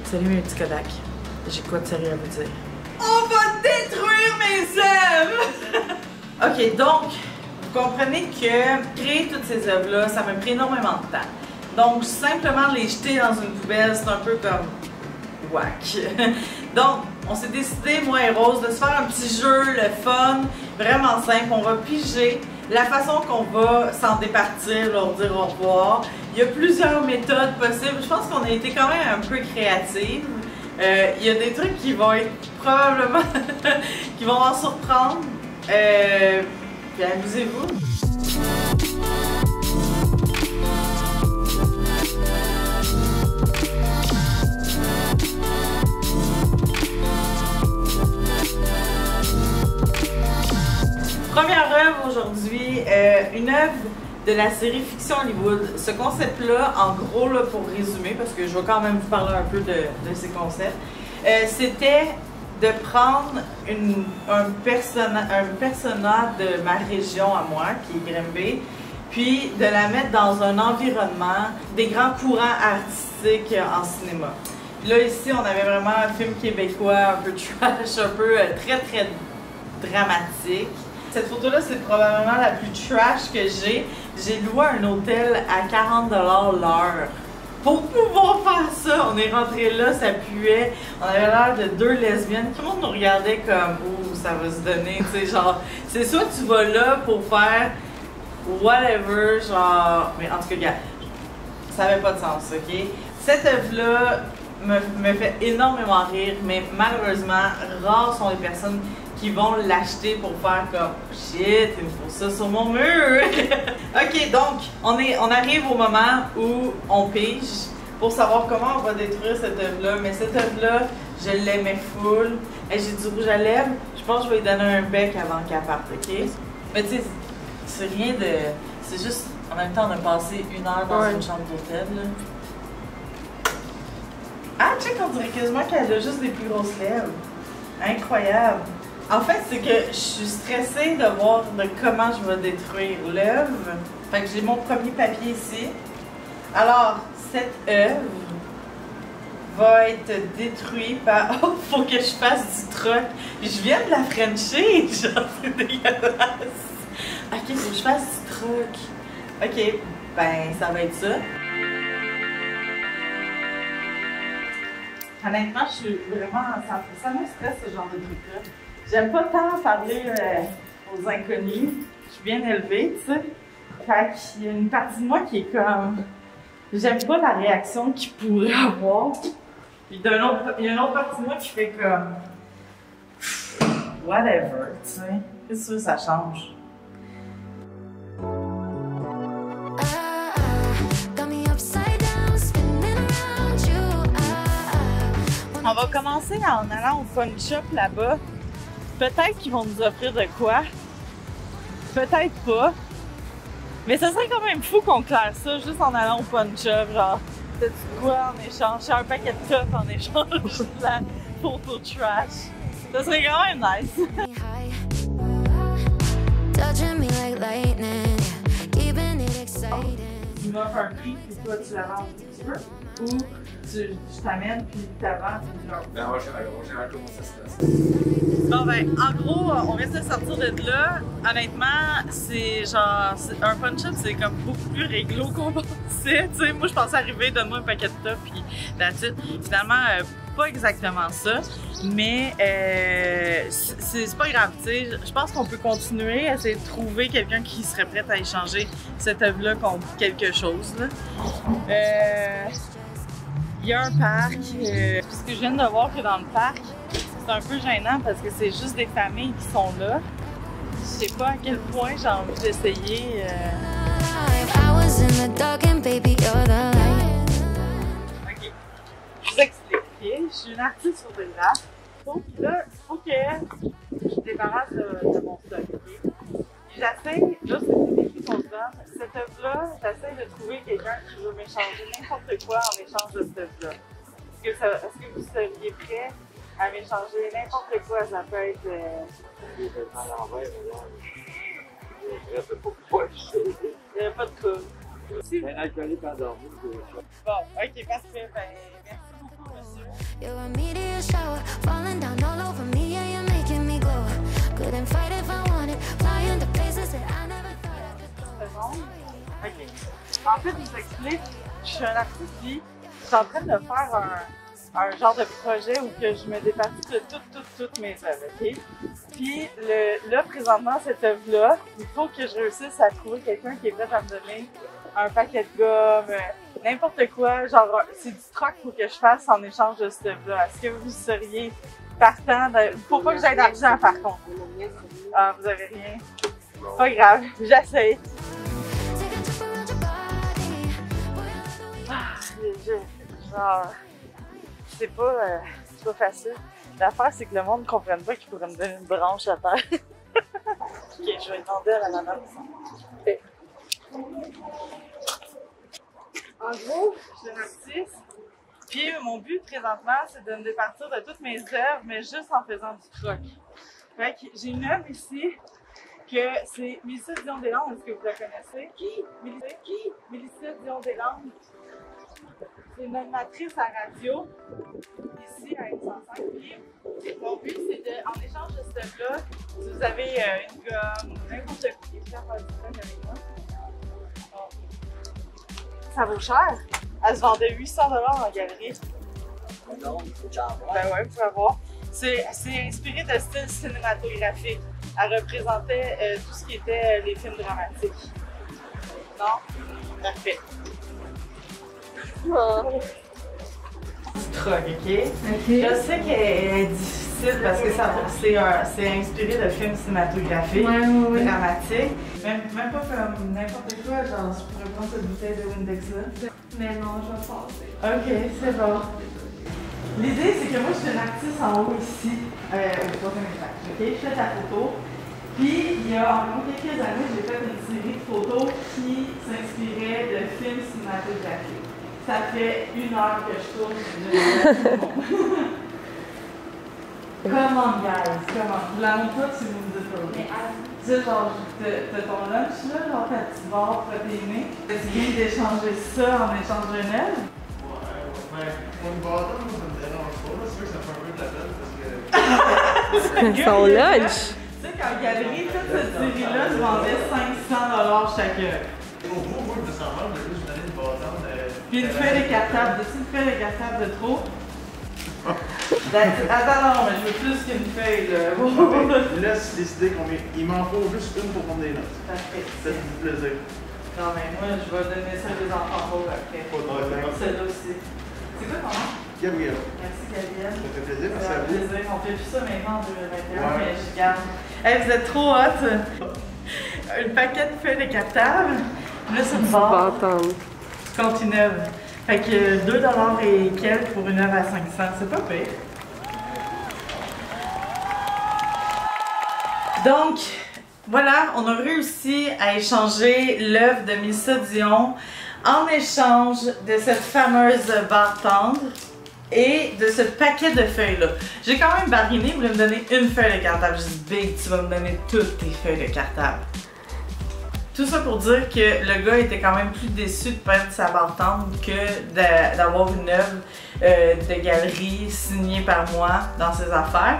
Salut mes petits Kodak. J'ai quoi de sérieux à vous dire? On va détruire mes œuvres! Ok, donc, vous comprenez que créer toutes ces œuvres-là, ça m'a pris énormément de temps. Donc, simplement les jeter dans une poubelle, c'est un peu comme whack. Donc, on s'est décidé, moi et Rose, de se faire un petit jeu, le fun, vraiment simple. On va piger la façon qu'on va s'en départir, leur dire au revoir. Il y a plusieurs méthodes possibles. Je pense qu'on a été quand même un peu créatifs. Il y a des trucs qui vont être probablement qui vont en surprendre. Puis amusez-vous. Première œuvre aujourd'hui, une œuvre de la série Fiction Hollywood. Ce concept-là, en gros, là, pour résumer, parce que je vais quand même vous parler un peu de ces concepts, c'était de prendre un persona de ma région à moi, qui est Grimby, puis de la mettre dans un environnement des grands courants artistiques en cinéma. Puis là, ici, on avait vraiment un film québécois un peu trash, un peu très, très dramatique. Cette photo-là, c'est probablement la plus trash que j'ai. J'ai loué un hôtel à 40$ l'heure. Pour pouvoir faire ça, on est rentré là, ça puait. On avait l'air de deux lesbiennes. Tout le monde nous regardait comme « Ouh, ça va se donner », tu sais, genre... C'est soit tu vas là pour faire whatever, genre... Mais en tout cas, regarde, ça n'avait pas de sens, OK? Cette œuvre-là me fait énormément rire, mais malheureusement, rares sont les personnes qui vont l'acheter pour faire comme shit, il me faut ça sur mon mur. Ok, donc on arrive au moment où on pige pour savoir comment on va détruire cette œuvre-là. Mais cette œuvre-là, je l'aimais full. J'ai du rouge à lèvres. Je pense que je vais lui donner un bec avant qu'elle parte, ok? Mais tu sais, c'est rien de. C'est juste, en même temps, on a passé 1 heure dans une chambre d'hôtel. Ah, check, on dirait quasiment qu'elle a juste des plus grosses lèvres. Incroyable. En fait, c'est que je suis stressée de voir de comment je vais détruire l'œuvre. Fait que j'ai mon premier papier ici. Alors, cette œuvre va être détruite par... Oh, faut que je fasse du truc. Je viens de la frencher, genre, c'est dégueulasse. Ok, faut que je fasse du truc. Ok, ben, ça va être ça. Honnêtement, je suis vraiment... Ça me stresse, ce genre de truc-là. J'aime pas tant parler aux inconnus. Je suis bien élevée, tu sais. Fait qu'il y a une partie de moi qui est comme... J'aime pas la réaction qu'il pourrait avoir. Puis il y a une autre partie de moi qui fait comme... Whatever, tu sais. Qu'est-ce que ça change? On va commencer en allant au fun shop là-bas. Peut-être qu'ils vont nous offrir de quoi. Peut-être pas. Mais ce serait quand même fou qu'on claire ça juste en allant au fun shop. Genre, t'as-tu quoi en échange? J'ai un paquet de top en échange de la photo trash. Ce serait quand même nice. Tu m'offres un prix, puis toi tu la vends un petit peu? Ou je t'amène, puis tu vends, puis tu leur... Ben, on va comment ça se passe. Bon ben, en gros, on reste de sortir de là. Honnêtement, c'est genre, un fun shop, c'est comme beaucoup plus réglo qu'on pensait. Tu sais, moi je pensais arriver, donne-moi un paquet de top, puis that's it. Finalement, pas exactement ça, mais c'est pas grave, tu sais. Je pense qu'on peut continuer à essayer de trouver quelqu'un qui serait prêt à échanger cette œuvre-là contre quelque chose, là. Il y a un parc, parce que je viens de voir que dans le parc, c'est un peu gênant parce que c'est juste des familles qui sont là. Je sais pas à quel point j'ai envie d'essayer. Ok, je vous explique. Je suis une artiste photographe. Donc là, il faut que je débarrasse de mon stock. Okay? J'essaie, là c'est des prix qu'on se donne. Cette œuvre-là, j'essaie de trouver quelqu'un qui veut m'échanger n'importe quoi en échange de cette œuvre-là. Est-ce que vous seriez prêt à m'échanger n'importe quoi? Ça peut être... Il n'y a pas de coup. Un alcoolique endormi. Bon, ok, parfait. Ben, merci beaucoup, monsieur. You're a meteor shower, falling down all over me, yeah, you're making me glow. Couldn't fight if I wanted, flying to places that I never thought I could go. Ok. En fait, je vous explique, je suis un artiste puis je suis en train de faire un genre de projet où que je me départis de toutes mes œuvres, ok? Puis là, présentement, cette œuvre-là, il faut que je réussisse à trouver quelqu'un qui est prêt à me donner un paquet de gomme, n'importe quoi, genre c'est du troc qu'il faut que je fasse en échange de cette œuvre-là. Est-ce que vous seriez partant de... Faut pas que j'aille d'argent par contre. Ah, vous avez rien? Pas grave, j'essaye. Genre, c'est pas facile. L'affaire, c'est que le monde ne comprenne pas qu'il pourrait me donner une branche à terre. Ok, je vais demander à la madame. Okay. En gros, je suis une artiste. Puis mon but présentement, c'est de me départir de toutes mes œuvres, mais juste en faisant du troc. Fait que j'ai une œuvre ici que c'est Mélissa Dion-Deslandes. Est-ce que vous la connaissez? Qui? Mélissa Dion-Deslandes. C'est une animatrice à radio, ici à M105. Puis mon but, c'est de, en échange de cette œuvre-là, si vous avez une gomme, n'importe quoi qui est faire du fun avec moi. Bon. Ça vaut cher. Elle se vendait 800 $ en galerie. Ben ouais, vous pouvez voir. C'est inspiré de style cinématographique. Elle représentait tout ce qui était les films dramatiques. Non? Parfait. Oh. Du troc, ok? Je sais qu'elle est difficile parce que c'est inspiré de films cinématographiques, dramatiques. Même pas comme n'importe quoi, genre je pourrais prendre cette bouteille de Windex là. Mais non, je vais passer. Ok, c'est bon. L'idée, c'est que moi, je suis une artiste en haut ici, au troisième étage. Ok, je fais ta photo. Puis, il y a environ quelques années, j'ai fait une série de photos qui s'inspiraient de films cinématographiques. Ça fait 1 heure que je tourne, je tout le monde. Come on, guys, come on. Je la montre pas si vous me dites pas. Mais tu sais, genre, t'as ton lunch là, genre ta petite barre protéinée. Est-ce bien d'échanger ça en échange d'une œuvre? Ouais, une bâtonne, ça me dérange pas. C'est sûr que ça fait un peu de la peine parce que. Son lunch! Tu sais qu'en galerie, toute cette série-là se vendait 500 $ chacun. Au bout, moi, de s'en vendre, je vais donner une bâtonne. Puis une feuille de cartable. As-tu une feuille de cartable de trop? Attends, non, mais je veux plus qu'une feuille, là. Laisse décider combien. Il m'en faut juste une pour prendre des notes. Parfait. C'est du plaisir. Non, mais moi, je vais donner celle des enfants pauvres après. Celle-là aussi. C'est quoi ton nom? Gabriel. Merci, Gabriel. Ça fait plaisir, Ça merci à fait vous. plaisir. On fait plus ça maintenant en 2021, Ouais. mais je garde. Hey, vous êtes trop hot! Un paquet de feuilles de cartable. Là, c'est une barre. Bâtonne. Tu comptes une œuvre. Fait que 2 $ et quelques pour une œuvre à 500. C'est pas pire. Donc, voilà, on a réussi à échanger l'œuvre de Mélissa Dion en échange de cette fameuse barre tendre et de ce paquet de feuilles-là. J'ai quand même barriné, vous voulez me donner une feuille de cartable. Je dis, Big, tu vas me donner toutes tes feuilles de cartable. Tout ça pour dire que le gars était quand même plus déçu de perdre sa barre tendre que d'avoir une œuvre de galerie signée par moi dans ses affaires.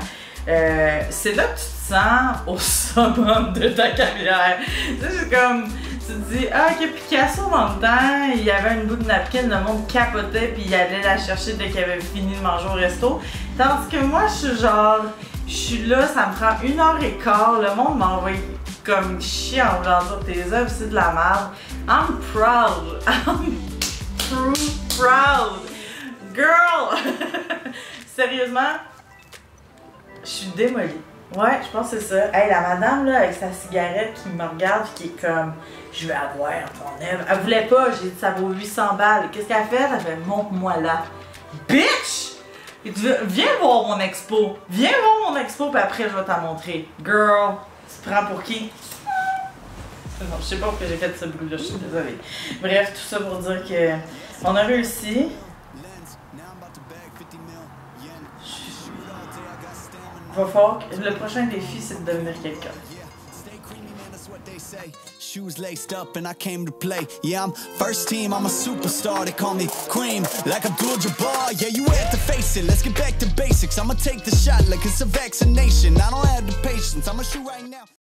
C'est là que tu te sens au summum de ta carrière. Tu sais, c'est comme, tu te dis, ah ok, Picasso dans le temps, il y avait une bout de napkin, le monde capotait puis il allait la chercher dès qu'il avait fini de manger au resto. Tandis que moi, je suis genre, je suis là, ça me prend 1h15, le monde m'a envoyé comme chier en voulant dire tes œuvres, c'est de la merde. I'm proud. I'm proud. Girl! Sérieusement, je suis démolie. Ouais, je pense que c'est ça. Hey, la madame là, avec sa cigarette qui me regarde et qui est comme, je vais avoir ton œuvre. Elle voulait pas, j'ai dit ça vaut 800 balles. Qu'est-ce qu'elle a fait? Elle fait, montre-moi là. Bitch! Viens voir mon expo. Viens voir mon expo, puis après je vais t'en montrer. Girl! Tu te prends pour qui? Non, je sais pas pourquoi j'ai fait ce bruit-là, je suis désolée. Bref, tout ça pour dire que on a réussi. Va falloir que le prochain défi, c'est de devenir quelqu'un. That's what they say. Shoes laced up and I came to play. Yeah, I'm first team, I'm a superstar. They call me Cream, like Abdul-Jabbar. Yeah, you had to face it. Let's get back to basics. I'ma take the shot like it's a vaccination. I don't have the patience. I'ma shoot right now.